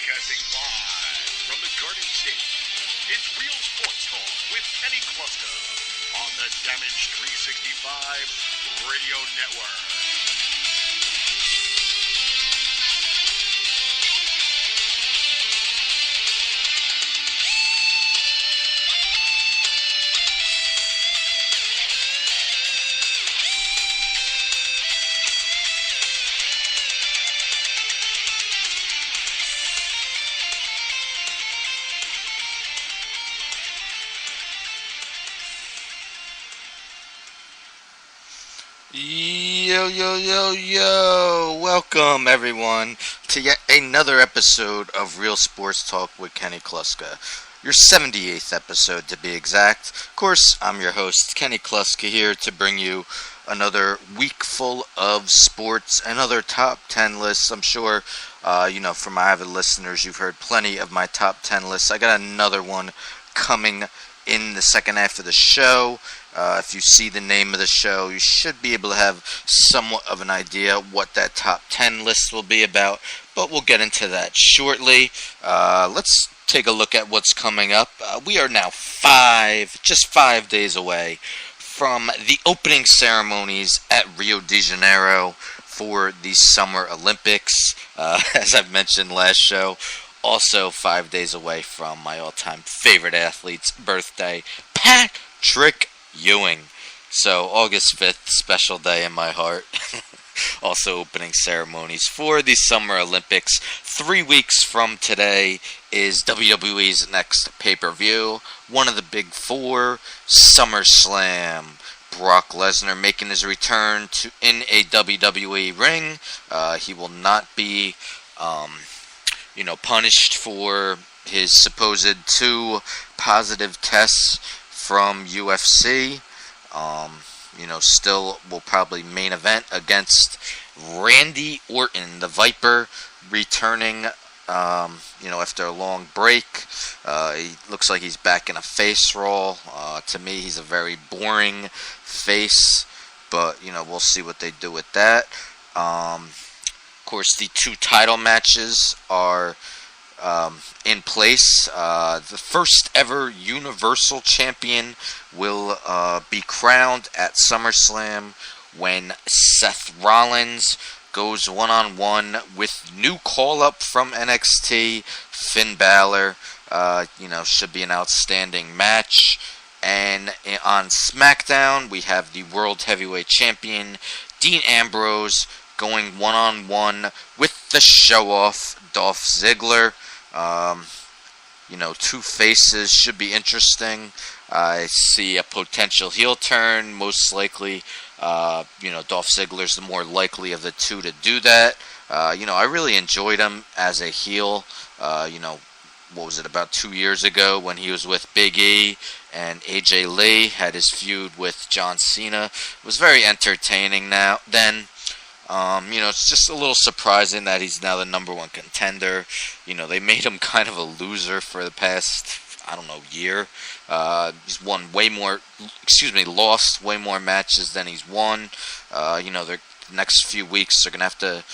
Broadcasting live from the Garden State, it's Real Sports Talk with Kenny Kluska on the Damage 365 Radio Network. Yo, welcome everyone to yet another episode of Real Sports Talk with Kenny Kluska. Your 78th episode to be exact. Of course, I'm your host, Kenny Kluska, here to bring you another week full of sports, another top 10 lists. I'm sure, from my avid listeners, you've heard plenty of my top 10 lists. I got another one coming in the second half of the show. If you see the name of the show, you should be able to have somewhat of an idea what that top 10 list will be about, but we'll get into that shortly. Let's take a look at what's coming up. We are now just 5 days away from the opening ceremonies at Rio de Janeiro for the Summer Olympics. As I've mentioned last show, also 5 days away from my all-time favorite athlete's birthday, Patrick Ewing. So August 5th, special day in my heart. Also opening ceremonies for the Summer Olympics. 3 weeks from today is WWE's next pay-per-view. One of the big four, SummerSlam. Brock Lesnar making his return in a WWE ring. He will not be punished for his supposed 2 positive tests from UFC. Still will probably main event against Randy Orton, the Viper, returning, after a long break. He looks like he's back in a face role. To me, he's a very boring face, but, we'll see what they do with that. Of course, the 2 title matches are in place. The first ever Universal Champion will be crowned at SummerSlam when Seth Rollins goes one-on-one with new call-up from NXT, Finn Balor. Should be an outstanding match. And on SmackDown, we have the World Heavyweight Champion, Dean Ambrose, going one-on-one with the show-off, Dolph Ziggler. 2 faces should be interesting. I see a potential heel turn. Most likely, Dolph Ziggler's the more likely of the 2 to do that. I really enjoyed him as a heel. What was it, about 2 years ago when he was with Big E and AJ Lee, had his feud with John Cena. It was very entertaining then. It's just a little surprising that he's now the number 1 contender. They made him kind of a loser for the past, year. He's lost way more matches than he's won. The next few weeks they're going to have to,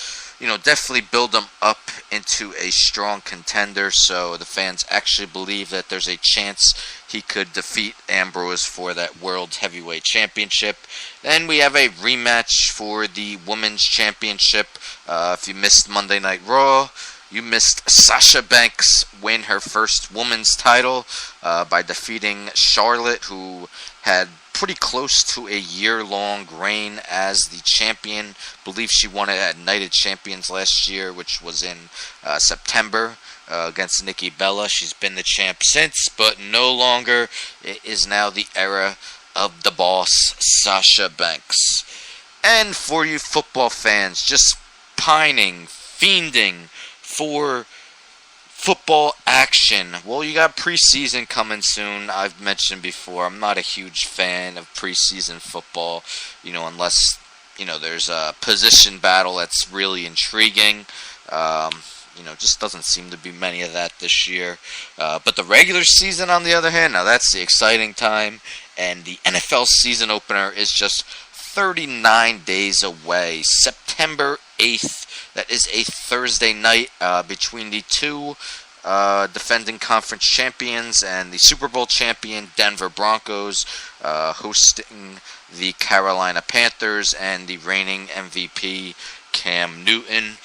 definitely build him up into a strong contender, so the fans actually believe that there's a chance he could defeat Ambrose for that World Heavyweight Championship. Then we have a rematch for the Women's Championship. If you missed Monday Night Raw, you missed Sasha Banks win her first women's title by defeating Charlotte, who had pretty close to a year-long reign as the champion. I believe she won it at Night of Champions last year, which was in September, against Nikki Bella. She's been the champ since, but no longer. It is now the era of the boss, Sasha Banks. And for you football fans, just pining, fiending for football action. Well, you got preseason coming soon. I've mentioned before, I'm not a huge fan of preseason football, unless, there's a position battle that's really intriguing. Just doesn't seem to be many of that this year. But the regular season, on the other hand, now that's the exciting time. And the NFL season opener is just 39 days away. September 8th That is a Thursday night between the two defending conference champions and the Super Bowl champion Denver Broncos hosting the Carolina Panthers and the reigning MVP Cam Newton.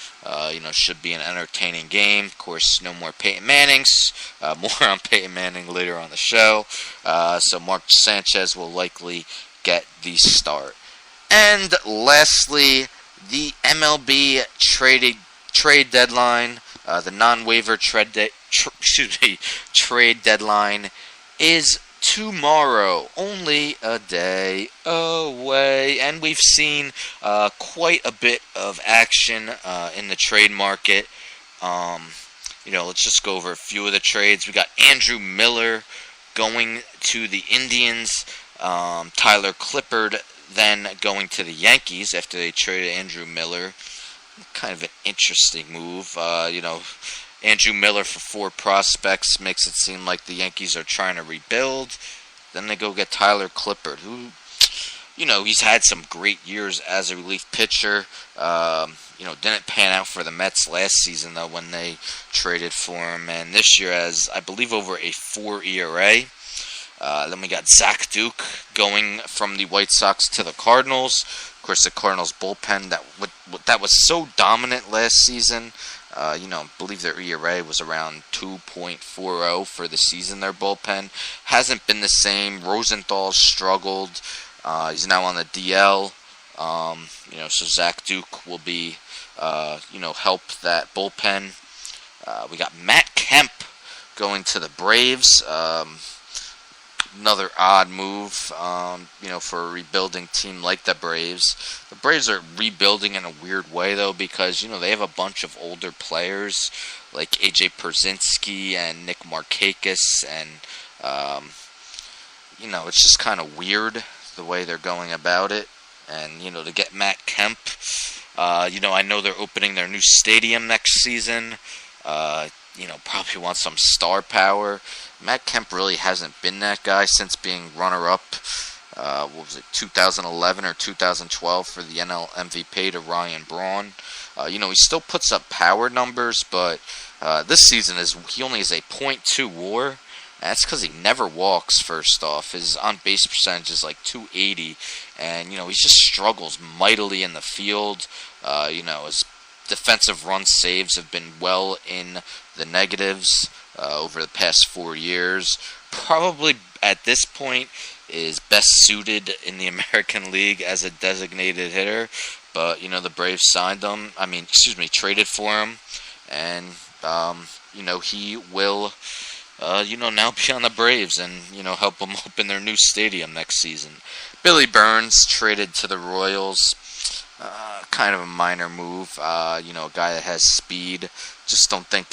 Should be an entertaining game. Of course, no more Peyton Mannings. More on Peyton Manning later on the show. So Mark Sanchez will likely get the start. And lastly, the MLB trade deadline, the non-waiver trade deadline is tomorrow, only a day away, and we've seen quite a bit of action in the trade market. Let's just go over a few of the trades. We got Andrew Miller going to the Indians, Tyler Clippard then going to the Yankees after they traded Andrew Miller. Kind of an interesting move. Andrew Miller for 4 prospects makes it seem like the Yankees are trying to rebuild. Then they go get Tyler Clippard, who, he's had some great years as a relief pitcher. Didn't pan out for the Mets last season, though, when they traded for him. And this year has, I believe, over a 4 ERA. Then we got Zach Duke going from the White Sox to the Cardinals. Of course, the Cardinals bullpen that was so dominant last season. I believe their ERA was around 2.40 for the season. Their bullpen hasn't been the same. Rosenthal's struggled. He's now on the DL. So Zach Duke will be, help that bullpen. We got Matt Kemp going to the Braves. Another odd move, for a rebuilding team like the Braves. The Braves are rebuilding in a weird way, though, because, they have a bunch of older players like A.J. Pierzynski and Nick Markakis, and, it's just kind of weird the way they're going about it. And, to get Matt Kemp, I know they're opening their new stadium next season. Probably want some star power. Matt Kemp really hasn't been that guy since being runner-up, 2011 or 2012 for the NL MVP to Ryan Braun. He still puts up power numbers, but this season he only has a .2 WAR. And that's because he never walks, first off. His on-base percentage is like .280, and, he just struggles mightily in the field. His defensive run saves have been well in the negatives over the past 4 years. Probably at this point is best suited in the American League as a designated hitter. But, the Braves traded for him. And, he will, now be on the Braves and, help them open their new stadium next season. Billy Burns traded to the Royals. Kind of a minor move. A guy that has speed. Just don't think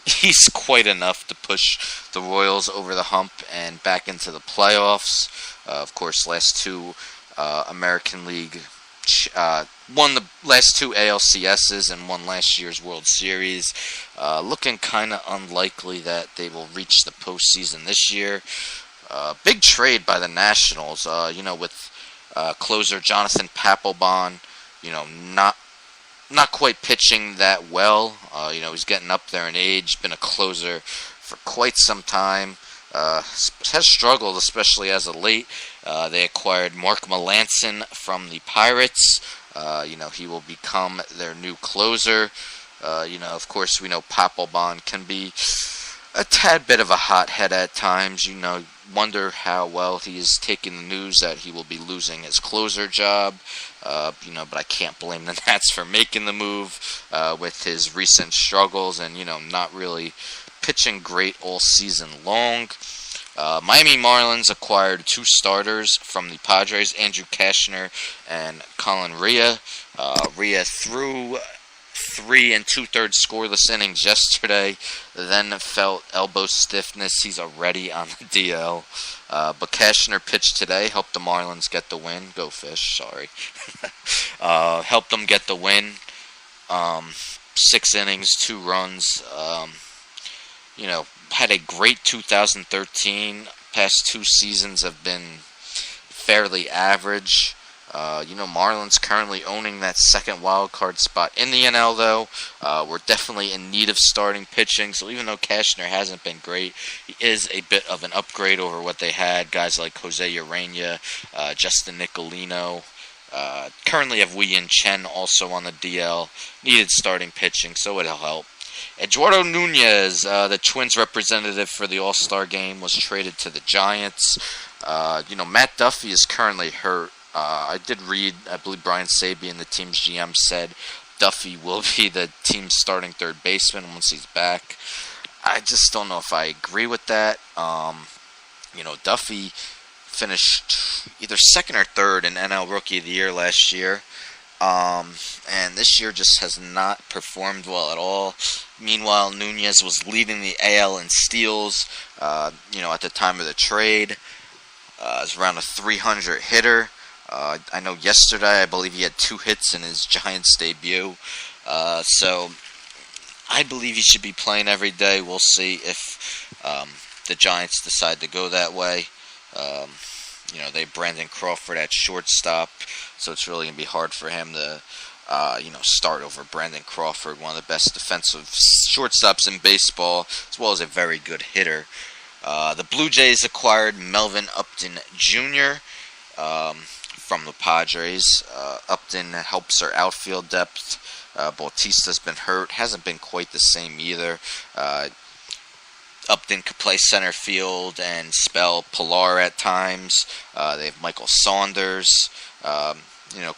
he's quite enough to push the Royals over the hump and back into the playoffs. Of course, last two American League won the last 2 ALCSs and won last year's World Series. Looking kind of unlikely that they will reach the postseason this year. Big trade by the Nationals, with closer Jonathan Papelbon, not quite pitching that well. He's getting up there in age, been a closer for quite some time. Has struggled, especially as of late. They acquired Mark Melancon from the Pirates. He will become their new closer. Of course, we know Papelbon can be a tad bit of a hothead at times. Wonder how well he is taking the news that he will be losing his closer job. But I can't blame the Nats for making the move with his recent struggles and, not really pitching great all season long. Miami Marlins acquired 2 starters from the Padres, Andrew Cashner and Colin Rea. Rea threw 3 2/3 scoreless innings yesterday, then felt elbow stiffness. He's already on the DL. But Cashner pitched today, helped the Marlins get the win. Go Fish, sorry. Helped them get the win. 6 innings, 2 runs. Had a great 2013. Past 2 seasons have been fairly average. Marlins currently owning that second wild card spot in the NL, though. We're definitely in need of starting pitching, so even though Cashner hasn't been great, he is a bit of an upgrade over what they had. Guys like Jose Urena, Justin Nicolino. Currently have Wei Yin Chen also on the DL. Needed starting pitching, so it'll help. Eduardo Nunez, the Twins representative for the All-Star game, was traded to the Giants. Matt Duffy is currently hurt. I did read, I believe Brian Sabian, the team's GM, said Duffy will be the team's starting third baseman once he's back. I just don't know if I agree with that. Duffy finished either second or third in NL Rookie of the Year last year. And this year just has not performed well at all. Meanwhile, Nunez was leading the AL in steals, at the time of the trade. Is around a 300 hitter. I know yesterday, I believe he had 2 hits in his Giants debut. So I believe he should be playing every day. We'll see if the Giants decide to go that way. They have Brandon Crawford at shortstop, so it's really going to be hard for him to, start over Brandon Crawford, one of the best defensive shortstops in baseball, as well as a very good hitter. The Blue Jays acquired Melvin Upton Jr. From the Padres. Upton helps their outfield depth. Bautista's been hurt. Hasn't been quite the same either. Upton could play center field and spell Pilar at times. They have Michael Saunders.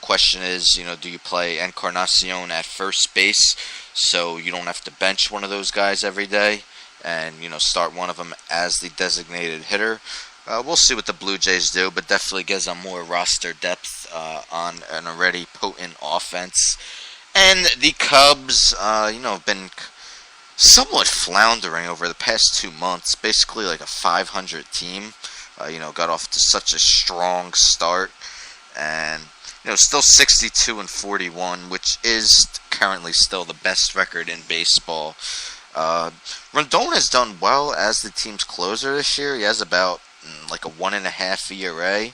Question is, do you play Encarnacion at first base so you don't have to bench one of those guys every day and, start one of them as the designated hitter? We'll see what the Blue Jays do, but definitely gives them more roster depth on an already potent offense. And the Cubs, have been somewhat floundering over the past 2 months. Basically like a 500 team. Got off to such a strong start. And, still 62-41, which is currently still the best record in baseball. Rondon has done well as the team's closer this year. He has about like a 1.5 ERA.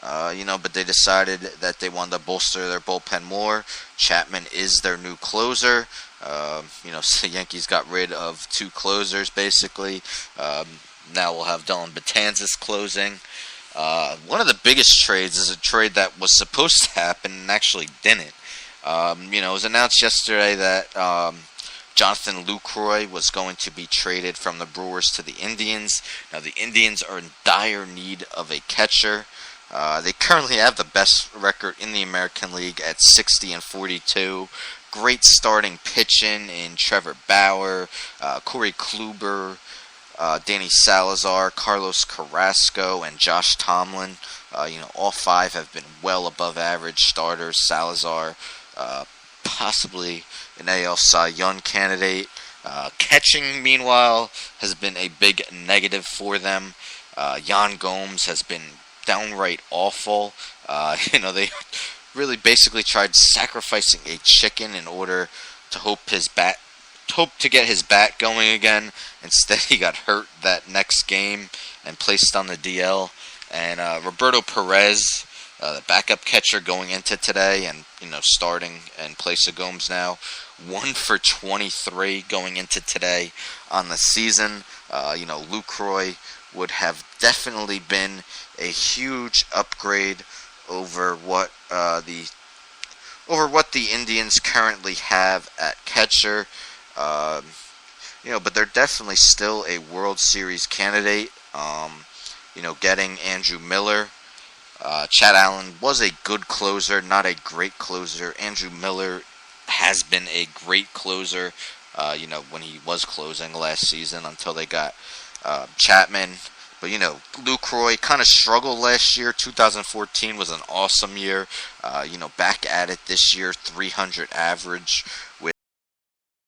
But they decided that they wanted to bolster their bullpen more. Chapman is their new closer. So the Yankees got rid of 2 closers, basically. Now we'll have Dylan Betances closing. One of the biggest trades is a trade that was supposed to happen and actually didn't. It was announced yesterday that Jonathan Lucroy was going to be traded from the Brewers to the Indians. Now, the Indians are in dire need of a catcher. They currently have the best record in the American League at 60-42. Great starting pitching in Trevor Bauer, Corey Kluber, Danny Salazar, Carlos Carrasco, and Josh Tomlin. All 5 have been well above average starters. Salazar, possibly an AL Cy Young candidate. Catching, meanwhile, has been a big negative for them. Yan Gomes has been downright awful. They really basically tried sacrificing a chicken in order to hope to get his bat going again. Instead, he got hurt that next game and placed on the DL. And Roberto Perez, the backup catcher going into today and, starting in place of Gomes now, 1 for 23 going into today on the season. Lucroy would have definitely been a huge upgrade over what the Indians currently have at catcher. But they're definitely still a World Series candidate. Getting Andrew Miller. Chad Allen was a good closer, not a great closer. Andrew Miller has been a great closer, when he was closing last season until they got Chapman. But, Lucroy kind of struggled last year. 2014 was an awesome year. Back at it this year, 300 average with